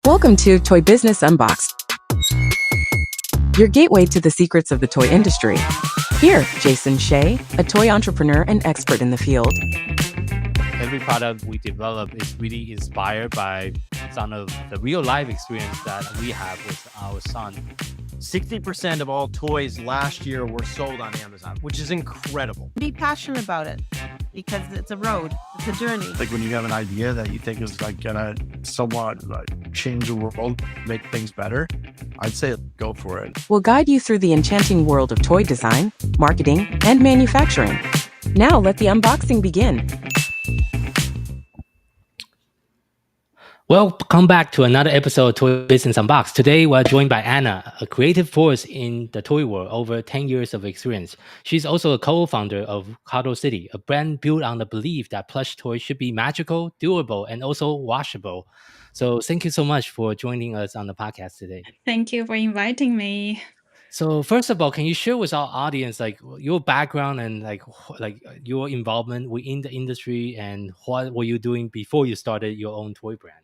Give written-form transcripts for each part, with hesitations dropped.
Welcome to Toy Business Unboxed, your gateway to the secrets of the toy industry. Here, Jason Shea, a toy entrepreneur and expert in the field. Every product we develop is really inspired by some of the real life experience that we have with our son. 60% of all toys last year were sold on Amazon, which is incredible. Be passionate about it because it's a road, it's a journey. Like when you have an idea that you think is like gonna somewhat like change the world, make things better, I'd say go for it. We'll guide you through the enchanting world of toy design, marketing, and manufacturing. Now let the unboxing begin. Welcome back to another episode of Toy Business Unboxed. Today, we're joined by Anna, a creative force in the toy world, over 10 years of experience. She's also a co-founder of CuddleCity, a brand built on the belief that plush toys should be magical, durable, and also washable. So thank you so much for joining us on the podcast today. Thank you for inviting me. So first of all, can you share with our audience like your background and like your involvement within the industry and what were you doing before you started your own toy brand?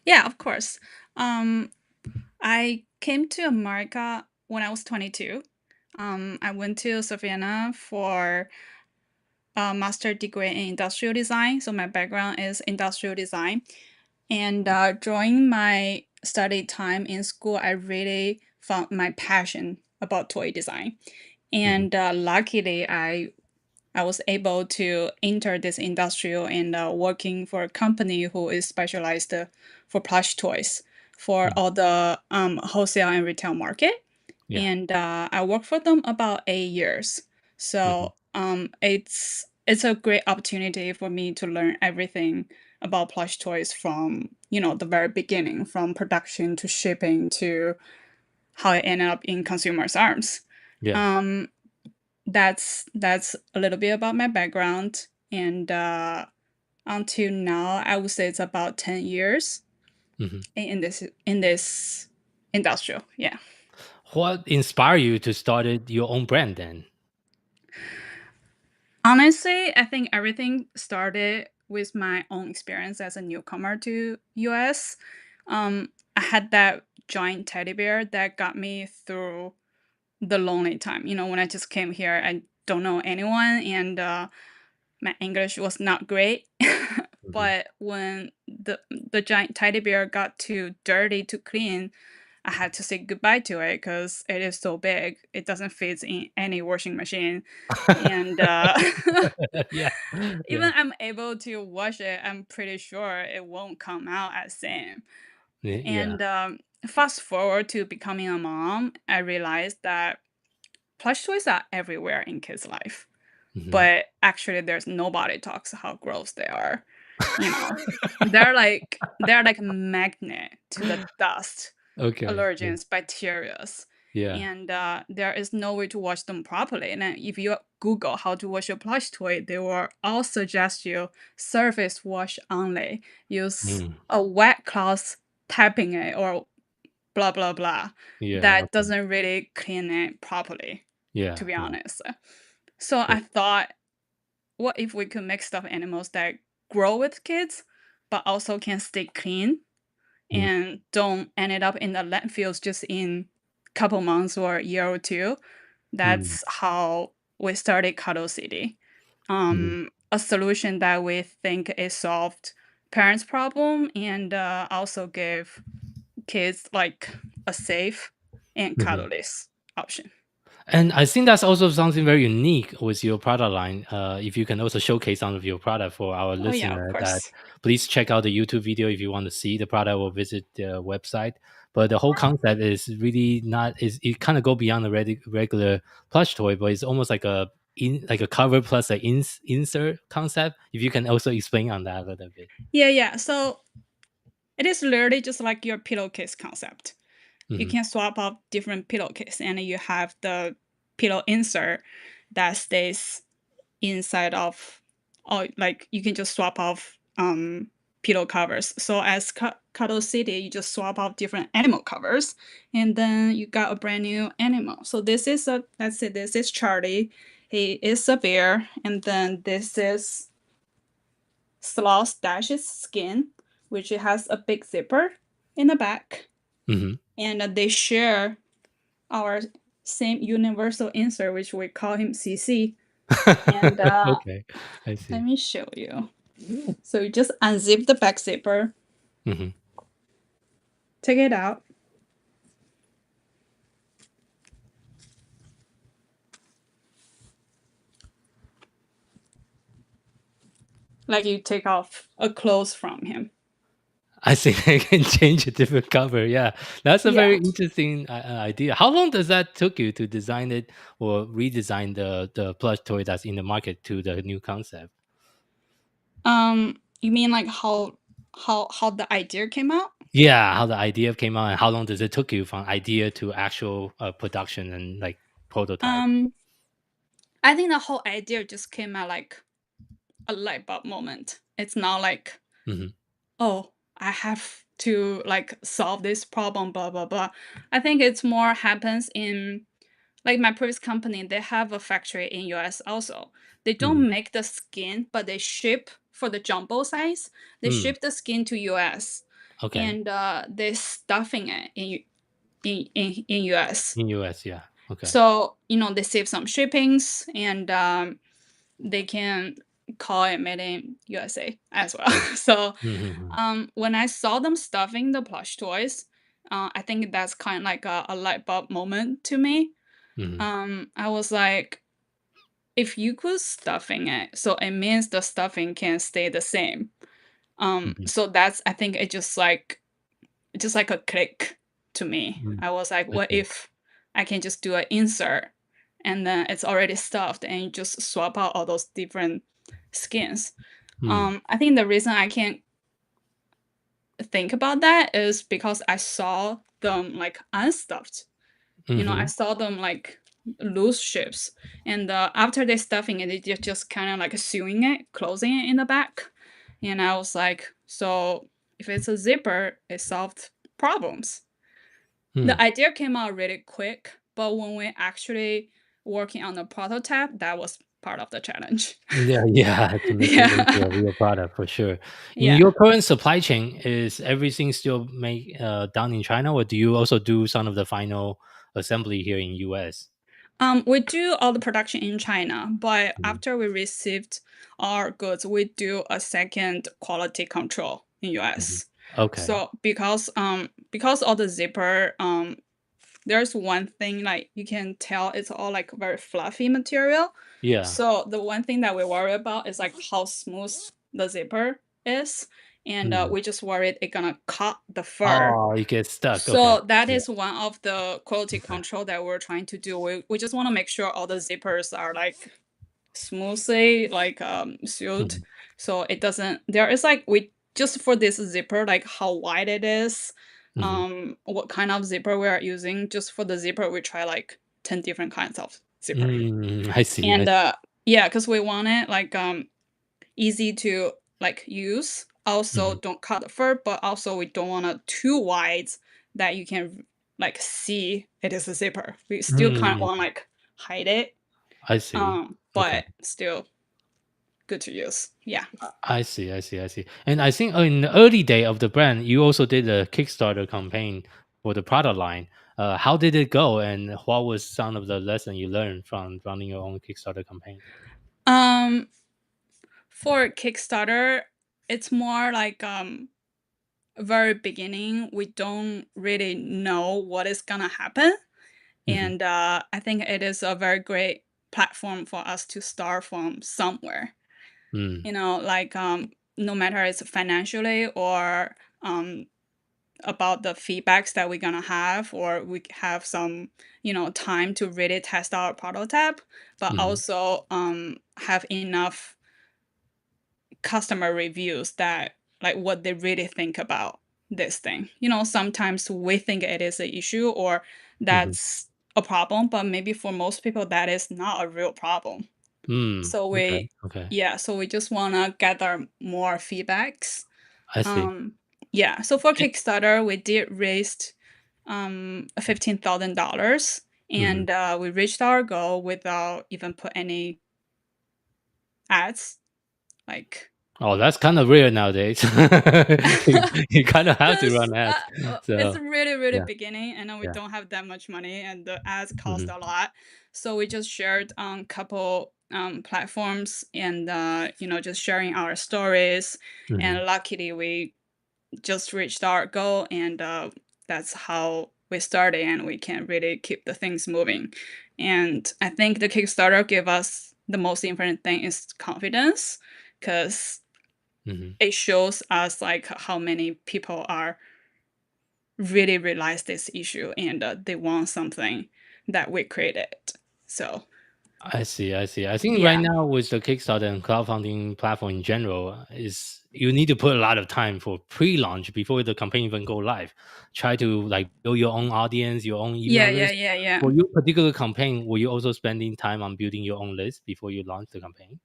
Yeah, of course. I came to America when I was 22. I went to Savannah for a master's degree in industrial design. So my background is industrial design. And during my study time in school, I really found my passion about toy design. And luckily, I was able to enter this industrial and working for a company who is specialized for plush toys for all the wholesale and retail market. Yeah. And I worked for them about 8 years. So it's a great opportunity for me to learn everything about plush toys from, the very beginning, from production to shipping to how it ended up in consumers' arms. Yeah. That's a little bit about my background, and until now I would say it's about 10 years in this industrial. Yeah. What inspired you to start your own brand then? Honestly, I think everything started with my own experience as a newcomer to US. I had that giant teddy bear that got me through the lonely time. When I just came here, I don't know anyone, and my English was not great. But when the giant teddy bear got too dirty to clean, I had to say goodbye to it because it is so big. It doesn't fit in any washing machine. And Yeah. even I'm able to wash it, I'm pretty sure it won't come out as same. Yeah. And fast forward to becoming a mom, I realized that plush toys are everywhere in kids' life. But actually there's nobody talks how gross they are. They're like a magnet to the dust, Okay. allergens, bacteria. Yeah. And there is no way to wash them properly. And then if you Google how to wash a plush toy, they will all suggest you surface wash only. Use a wet cloth tapping it or blah blah blah. Yeah. That doesn't really clean it properly, Yeah. to be honest. So I thought, what if we could make stuffed animals that grow with kids, but also can stay clean and don't end it up in the landfills just in a couple months or a year or two? That's how we started CuddleCity. A solution that we think is solved parents' problem and also give kids like a safe and cuddleless option. And I think that's also something very unique with your product line. If you can also showcase some of your product for our Oh yeah, of listener, that course. please check out the YouTube video if you want to see the product or visit the website. But the whole concept is really not is it kind of go beyond the regular plush toy, but it's almost like a cover plus an insert concept. If you can also explain on that a little bit. Yeah. So it is literally just like your pillowcase concept. You can swap out different pillowcase, and you have the pillow insert that stays inside of, or like you can just swap off pillow covers. So as CuddleCity, you just swap out different animal covers, and then you got a brand new animal. So this is let's say this is Charlie. He is a bear, and then this is Sloth Dash's skin, which has a big zipper. in the back, Hmm. and they share our same universal insert, which we call him CC. And Okay, I see. let me show you. So you just unzip the back zipper, Hmm. take it out. Like you take off a clothes from him. I think I can change a different cover. Yeah, that's a Yeah. very interesting idea. How long does that took you to design it or redesign the plush toy that's in the market to the new concept? You mean like how the idea came out? Yeah, how the idea came out and how long does it took you from idea to actual production and like prototype? I think the whole idea just came out like a light bulb moment. It's not like, Hmm. oh, I have to like solve this problem, blah blah blah. I think it's more happens in like my previous company. They have a factory in US also. They Hmm. don't make the skin, but they ship for the jumbo size. They Mm, ship the skin to US, okay. and they're stuffing it in US. In US, yeah. Okay. So they save some shippings, and they can call it made in USA as well. So Mm-hmm. when I saw them stuffing the plush toys, I think that's kind of like a light bulb moment to me. Hmm. I was like, if you could stuffing it, so it means the stuffing can stay the same. Hmm. So that's, I think it just like a click to me. Mm, I was like, I what see. if I can just do an insert and then it's already stuffed and you just swap out all those different skins. Mm, I think the reason I can't think about that is because I saw them like unstuffed. I mm-hmm. saw them like loose ships, and after they stuffing it, they just kind of like sewing it, closing it in the back. And I was like, so if it's a zipper, it solved problems. Mm. The idea came out really quick, but when we actually working on the prototype, that was part of the challenge. Yeah, yeah, to make it into Yeah. a real product for sure. In Yeah. your current supply chain, is everything still made done in China, or do you also do some of the final assembly here in US? We do all the production in China, but Mhm. after we received our goods, we do a second quality control in Mhm. US. Okay. So because all the zipper there's one thing like you can tell it's all like very fluffy material. Yeah. So the one thing that we worry about is like how smooth the zipper is, and Mm. we just worried it gonna cut the fur. Oh, you get stuck. Okay. So that Yeah. is one of the quality Okay. control that we're trying to do. We just want to make sure all the zippers are like smoothly like sealed, Mhm. so it doesn't. There is like we just for this zipper like how wide it is, Mhm. what kind of zipper we are using. Just for the zipper, we try like 10 different kinds of zipper, Mm, I see. and yeah, because we want it like easy to like use. Also, Mhm. don't cut the fur, but also we don't want it too wide that you can like see it is a zipper. We still kind of Mm, want like hide it, I see. Okay. but still good to use. Yeah. I see, I see, I see. And I think in the early day of the brand, you also did a Kickstarter campaign for the product line. How did it go, and what was some of the lesson you learned from running your own Kickstarter campaign? Um, for Kickstarter, it's more like very beginning. We don't really know what is gonna happen, Hmm. and I think it is a very great platform for us to start from somewhere. Mm, Like no matter it's financially or about the feedbacks that we're gonna have, or we have some time to really test our prototype, but hmm. also have enough customer reviews that like what they really think about this thing. Sometimes we think it is an issue or Hmm. that's a problem, but maybe for most people that is not a real problem. Mm, So okay, we okay. yeah, so we just want to gather more feedbacks. I see. Yeah, so for Eh, Kickstarter we did raised $15,000, mhm. and we reached our goal without even put any ads, like Oh, that's kind of rare nowadays. You kind of have to Because run ads. it's So really, really yeah, beginning, and then we yeah. don't have that much money, and the ads cost Hmm. a lot. So we just shared on couple platforms, and just sharing our stories. Hmm. And luckily, we just reached our goal, and that's how we started, and we can really keep the things moving. And I think the Kickstarter gave us the most important thing is confidence, because Hmm. it shows us like how many people are really realize this issue, and they want something that we created. So I see. I see. I think right yeah, now with the Kickstarter and crowdfunding platform in general, is you need to put a lot of time for pre-launch before the campaign even go live. Try to like build your own audience, your own yeah, email yeah, list. yeah, yeah. For your particular campaign, were you also spending time on building your own list before you launch the campaign?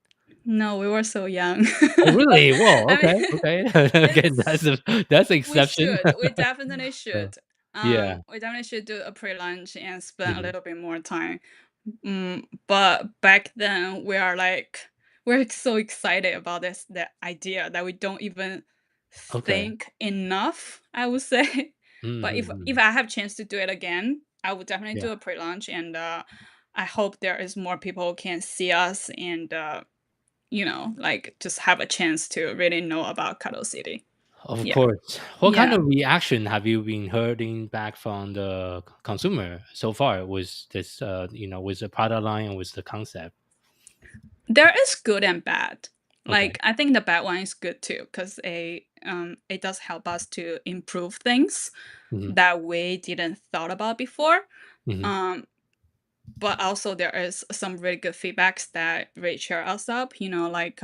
No, we were so young. Oh, really? Whoa. I Okay. mean, Okay. Again, it's that's an we exception. should. We definitely So, should. yeah. We definitely should do a pre-launch and spend a Hmm. little bit more time. But back then we're so excited about that idea that we don't even Okay. think enough, I would say. But if Mm-hmm. I have chance to do it again, I would definitely Yeah. do a pre-launch, and I hope there is more people can see us, and like just have a chance to really know about CuddleCity. Of Yeah. course. What kind Yeah. of reaction have you been hearing back from the consumer so far with this, with the product line and with the concept? There is good and bad. Okay. Like I think the bad one is good too, because it does help us to improve things Hmm. that we didn't thought about before. Hmm. Um, but also there is some really good feedbacks that really cheer us up. Like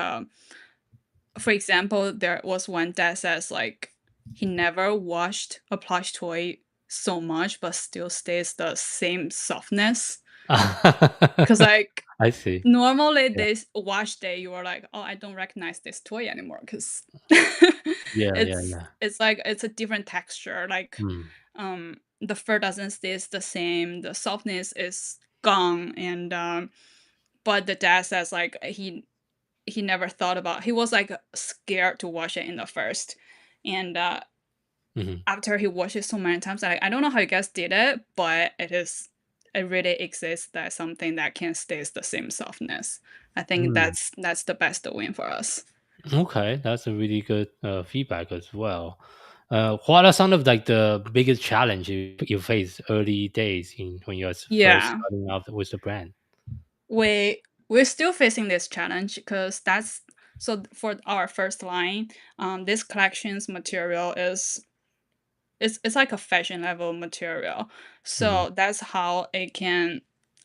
for example, there was one that says like he never washed a plush toy so much, but still stays the same softness. Because like I see. normally Yeah. this wash day, you are like, oh, I don't recognize this toy anymore, because Yeah. Yeah. it's Yeah. it's like it's a different texture. Like Mm. the fur doesn't stay the same, the softness is gone, and but the dad says like he never thought about, he was like scared to wash it in the first, and Hmm. after he watched it so many times, I don't know how you guys did it, but it really exists, that something that can stay the same softness. I think Mm. that's the best win for us. Okay, that's a really good feedback as well. What are some of like the biggest challenge you face early days in when you're first Yeah, starting out with the brand? we're still facing this challenge, because that's so for our first line, this collection's material is it's like a fashion level material. Hmm. So that's how it can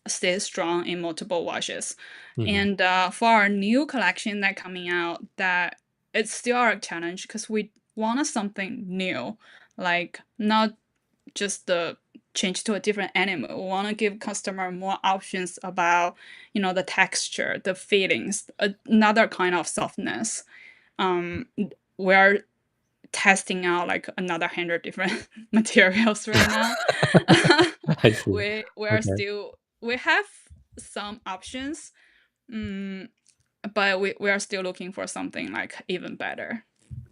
stay strong in multiple washes. Hmm. And for our new collection that coming out, that it's still a challenge, because we wanted something new, like not just the change to a different animal. We want to give customer more options about the texture, the feelings, another kind of softness. We're testing out like another 100 different materials right now. I see. We are Okay. still, we have some options, mm, but we are still looking for something like even better.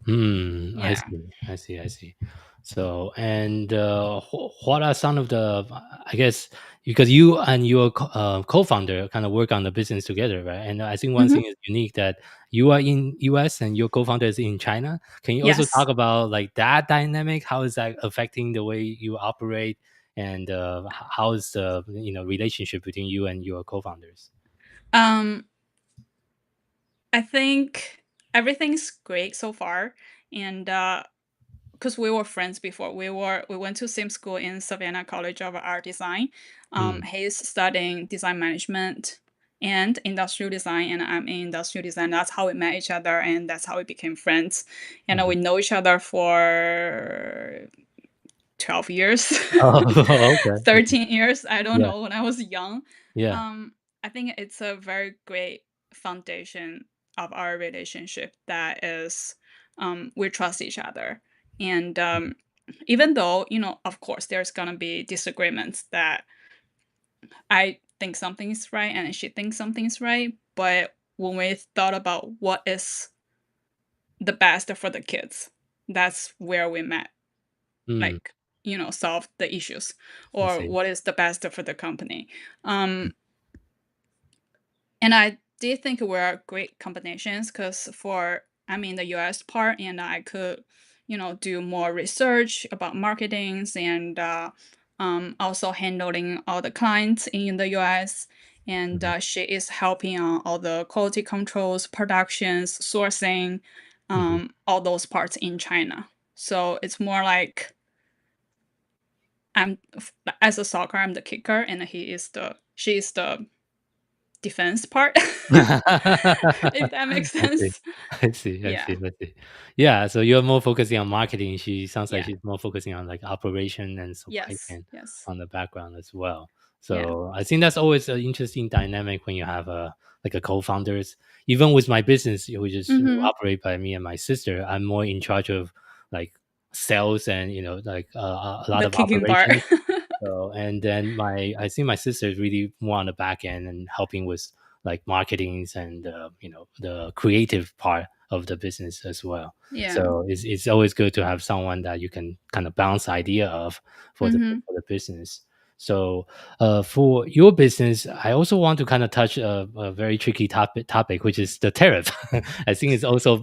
I Yeah. see. I see. I see. So, and what are some of the, I guess, because you and your co-founder kind of work on the business together, right? And I think one Hmm. thing is unique that you are in US and your co-founder is in China. Can you also Yes. talk about like that dynamic? How is that affecting the way you operate? And how is the relationship between you and your co-founders? Um, I think everything's great so far, and because we were friends before, we went to same school in Savannah College of Art Design. Mm, He's studying design management and industrial design, and I'm in industrial design. That's how we met each other, and that's how we became friends. And mhm. we know each other for 12 years, Oh, okay. Okay. 13 years. I don't Yeah. know, when I was young. Yeah. Um, I think it's a very great foundation of our relationship, that is, we trust each other. And even though, of course, there's gonna be disagreements, that I think something is right and she thinks something is right, but when we thought about what is the best for the kids. That's where we met, Mm, like, solve the issues, I or see. what is the best for the company. Mm, And I did think we're great combinations because I'm in the US part and I could, do more research about marketings and also handling all the clients in the US. And mhm, she is helping on all the quality controls, productions, sourcing, mhm. all those parts in China. So it's more like as a soccer, I'm the kicker, and she is the defense part. If that makes I see. sense. I see. I Yeah. see. I see. Yeah. So you're more focusing on marketing. She sounds like Yeah. she's more focusing on like operation and supply Yes. chain Yes. on the background as well. Yeah. So I think that's always an interesting dynamic when you have a like a co-founders. Even with my business, which is Mhm. operated by me and my sister, I'm more in charge of like sales and like a lot The of kicking part. operations. So and then I see my sister is really more on the back end and helping with like marketings and the creative part of the business as well. Yeah. So it's always good to have someone that you can kind of bounce idea of Mhm. for the business. So for your business, I also want to kind of touch a very tricky topic, which is the tariff. I think it's also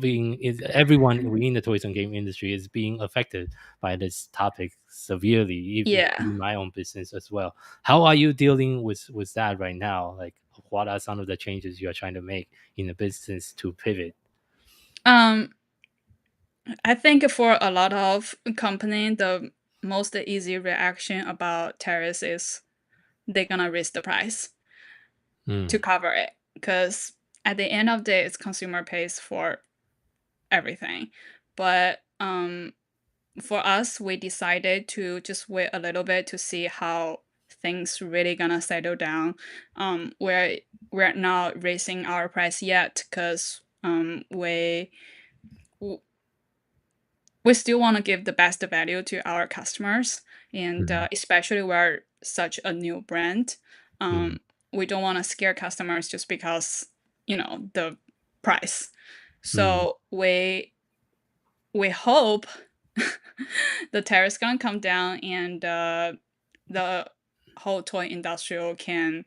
everyone within the toys and game industry is being affected by this topic severely, Yeah. including my own business as well. How are you dealing with that right now? Like, what are some of the changes you are trying to make in the business to pivot? Um, I think for a lot of company, the most easy reaction about tariffs is they're gonna raise the price to Mm, cover it. Because at the end of the day, it's consumer pays for everything. But for us, we decided to just wait a little bit to see how things really gonna settle down. We're not raising our price yet because w- we still want to give the best value to our customers, and mm, especially we're such a new brand. mm, Um, we don't want to scare customers just because the price. mm, So we hope the tariffs gonna come down and the whole toy industry can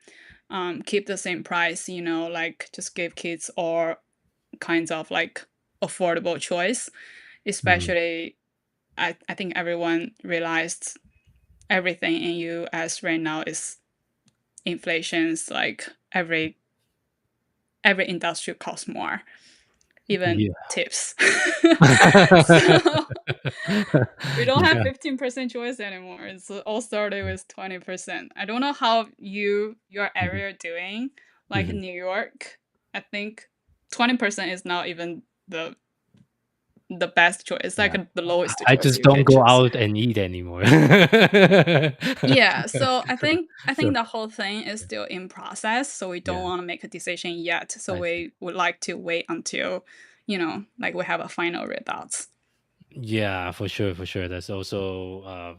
keep the same price, like just give kids all kinds of like affordable choice. mm. Especially, I think everyone realized everything in US right now is inflation's like every industry costs more, even Yeah. tips. So we don't have Yeah. 15% choice anymore. It's all started with 20%. I don't know how your Mhm, area doing. Like mhm. New York, I think 20% is not even the best choice. It's like Yeah. the lowest I choice just you don't can go choose. out and eat anymore. Yeah, so I think So the whole thing is still in process, so we don't yeah, want to make a decision yet. So I see. we would like to wait until, like we have a final results. Yeah, for sure, for sure. That's also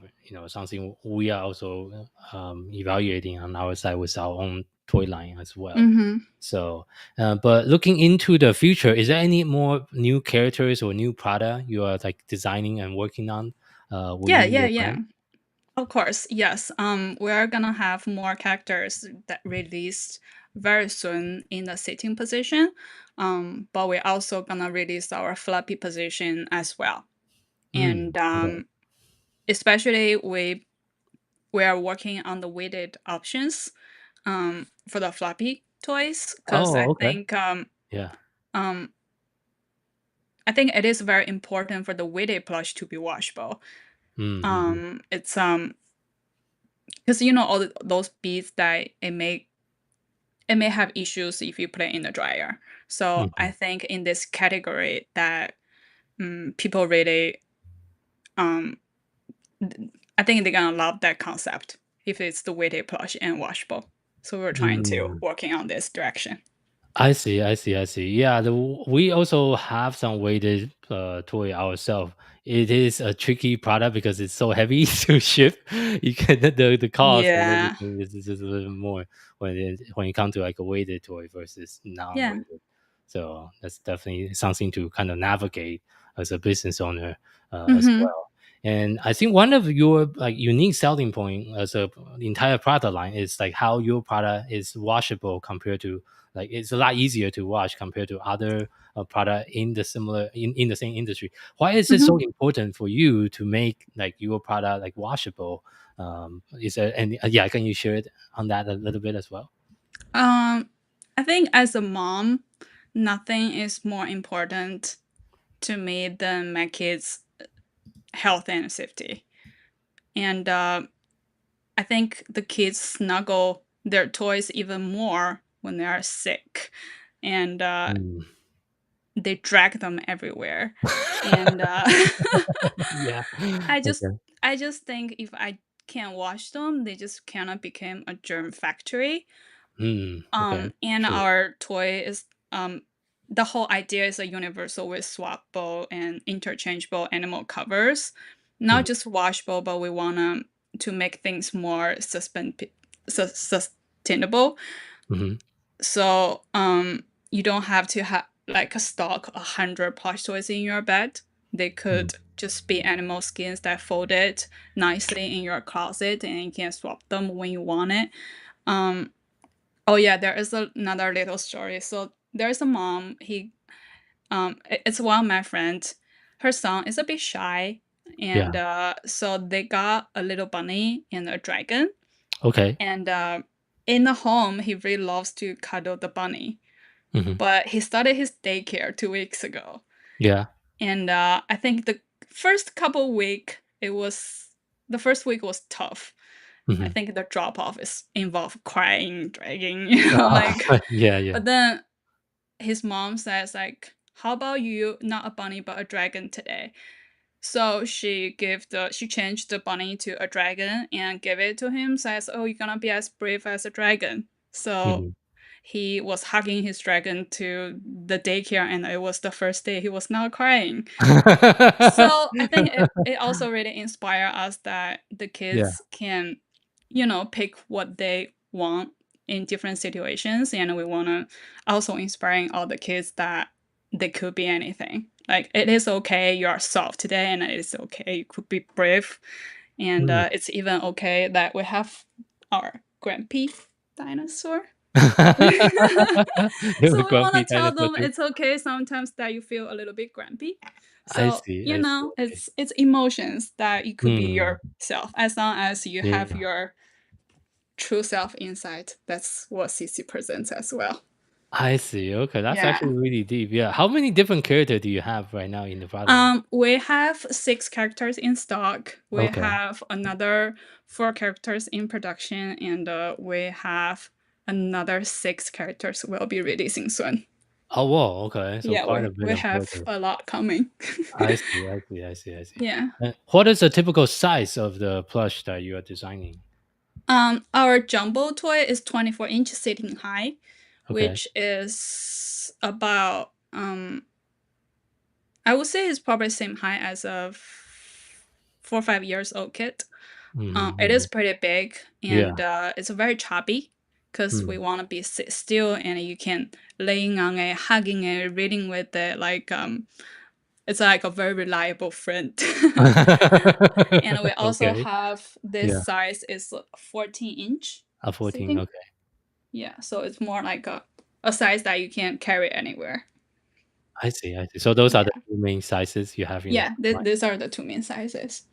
something we are also evaluating on our side with our own toy line as well. Mm-hmm. So, but looking into the future, is there any more new characters or new product you are like designing and working on Yeah, within yeah, your yeah. brand? Of course, yes. We're gonna have more characters that released very soon in the sitting position. But we're also gonna release our floppy position as well. Mm, And okay. especially we are working on the weighted options for the floppy toys because Oh, okay. Yeah. um I think it is very important for the weighted plush to be washable. Mm-hmm. It's because all those beads that it may have issues if you put it in the dryer. So Mm-hmm. I think in this category that people really um I think they're gonna love that concept if it's the weighted plush and washable. So we're trying to Mm. working on this direction. I see, I see, I see. Yeah, we also have some weighted toy ourselves. It is a tricky product because it's so heavy to ship. You can the cost and Yeah. everything is just a little more when it comes to like a weighted toy versus Yeah. non-weighted. So that's definitely something to kind of navigate as a business owner as Mm-hmm. well. And I think one of your like unique selling point as a entire product line is like how your product is washable compared to like it's a lot easier to wash compared to other product in the similar in the same industry. Why is it so Mm-hmm. important for you to make like your product like washable? Is there any yeah, can you share it on that a little bit as well? I think as a mom, nothing is more important to me than my kids' health and safety. And I think the kids snuggle their toys even more when they are sick, and Mm. they drag them everywhere. And Yeah. I just Okay. I just think if I can't wash them, they just cannot become a germ factory. Okay. And True. our toy is the whole idea is a universal with swappable and interchangeable animal covers, not Mhm. just washable, but we want to make things more sustainable. Mhm. So you don't have to have like a stock 100 plush toys in your bed. They Mm. could just be animal skins that folded nicely in your closet, and you can swap them when you want it. Um, Oh yeah, there is another little story. So there's a mom. It's one of my friends. Her son is a bit shy, Yeah. and so they got a little bunny and a dragon. Okay. And in the home, he really loves to cuddle the bunny. Mhm. But he started his daycare 2 weeks ago, Yeah. and I think the first couple the first week was tough. I Mhm. think the drop off is involved crying, dragging, like. Yeah, yeah. But then his mom says like, how about you not a bunny but a dragon today? So she changed the bunny to a dragon and gave it to him, says, oh, you're gonna be as brave as a dragon. So Mhm. he was hugging his dragon to the daycare, and it was the first day he was not crying. So I think it also really inspires us that the Yeah. kids can, pick what they want in different situations, and we want to also inspiring all the kids that they could be anything. Like it is okay, you are soft today, and it is okay, you could be brave, and Mm. it's even okay that we have our grumpy dinosaur. You're a So we want grumpy to tell dinosaur them too. it's okay sometimes that you feel a little bit grumpy. I So, see. I see. Okay. it's emotions that it could be Mm. yourself as long as you have Yeah. your true self inside. That's what CC presents as well. I see. Okay, that's Yeah. actually really deep. Yeah. How many different characters do you have right now in the product line? We have 6 characters in stock. We Okay. have another 4 characters in production, and we have another 6 characters we'll be releasing soon. Oh, wow. Okay. So Yeah, quite we a bit we of have characters. a lot coming. I see. I see. I see. I see. Yeah. What is the typical size of the plush that you are designing? Our jumbo toy is 24-inch sitting high, Okay. which is about I would say it's probably same height as a 4 or 5 years old kid. It is Mhm. pretty big, Yeah. and it's very chubby because we Mm. want to be sit still, and you can laying on it, hugging it, reading with it. Like it's like a very reliable friend. And we also Okay. have this Yeah. size is 14-inch A 14. sitting. Okay. Yeah, so it's more like a size that you can carry anywhere. I see. I see. So those are the Yeah. two main sizes you have in the Yeah, product line. these are the 2 main sizes.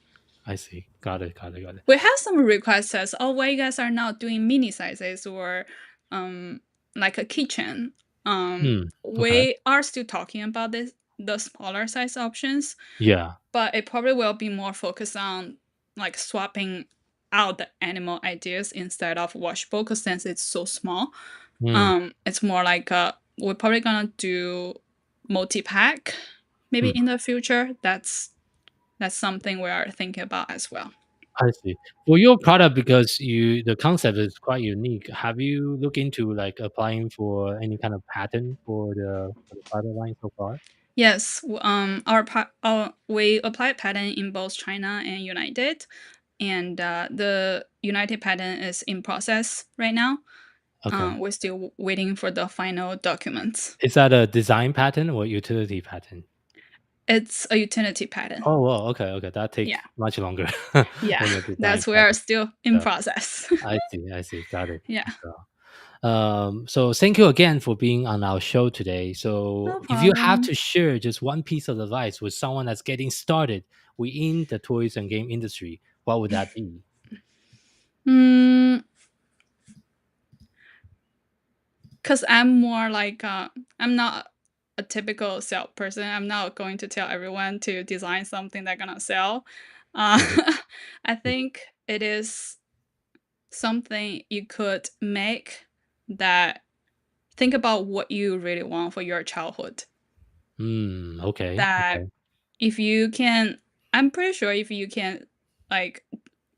I see. Got it. Got it. Got it. We have some requests as, oh, why you guys are not doing mini sizes or um like a kitchen. Okay. We are still talking about the smaller size options, Yeah. but it probably will be more focused on like swapping out the animal ideas instead of washable, because since it's so small, Mm. it's more like we're probably gonna do multi-pack maybe Mm. in the future. That's something we are thinking about as well. I see. For your product, because the concept is quite unique, have you looked into like applying for any kind of patent for the product line so far? Yes, we applied patent in both China and United, and the United patent is in process right now. Okay. We're still waiting for the final documents. Is that a design pattern or utility pattern? It's a utility pattern. Oh, well, okay, okay. That takes Yeah. much longer Yeah. than the design That's we are pattern. still in So process. I see. Got it. Yeah. So thank you again for being on our show today. So No if you have problem. to share just one piece of advice with someone that's getting started within the toys and game industry, what would that be? Mm, because I'm more like I'm not a typical salesperson. I'm not going to tell everyone to design something they're gonna sell. Uh, Mhm, I think it is something you could make that think about what you really want for your childhood. okay. That Okay. if you can, I'm pretty sure if you can like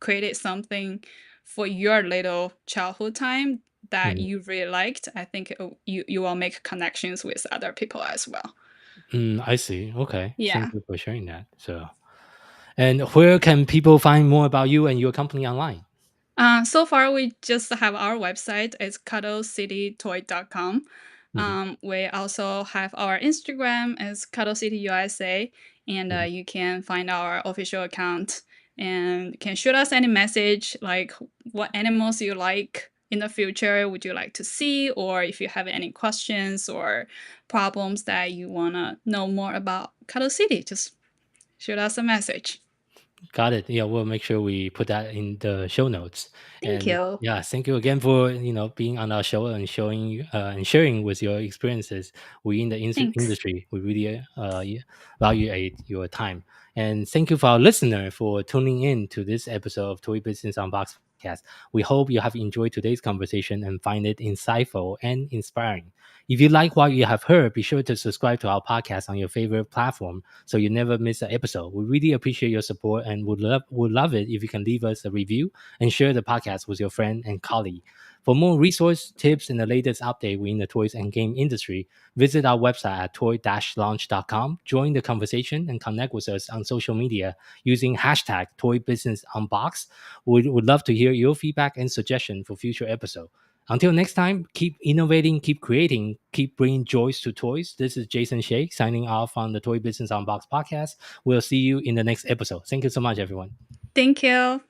create something for your little childhood time that Mhm. you really liked, I think you will make connections with other people as well. I see. Okay. Thank Yeah. you for sharing that. So, and where can people find more about you and your company online? So far, we just have our website. It's CuddleCityToy.com. Mhm, We also have our Instagram as CuddleCity USA, and mhm. you can find our official account and can shoot us any message like what animals you like in the future would you like to see, or if you have any questions or problems that you want to know more about Cuddle City, just shoot us a message. Got it. Yeah, we'll make sure we put that in the show notes. Thank And you. yeah, thank you again for being on our show and and sharing with your experiences within the Thanks. industry. We really value your time. And thank you for our listener for tuning in to this episode of Toy Business Unboxed podcast. We hope you have enjoyed today's conversation and find it insightful and inspiring. If you like what you have heard, be sure to subscribe to our podcast on your favorite platform so you never miss an episode. We really appreciate your support and would love it if you can leave us a review and share the podcast with your friend and colleague. For more resource tips and the latest update within the toys and game industry, visit our website at toy-launch.com, join the conversation and connect with us on social media using hashtag Toy Business Unboxed. We would love to hear your feedback and suggestion for future episodes. Until next time, keep innovating, keep creating, keep bringing joys to toys. This is Jason Shea signing off on the Toy Business Unboxed podcast. We'll see you in the next episode. Thank you so much, everyone. Thank you.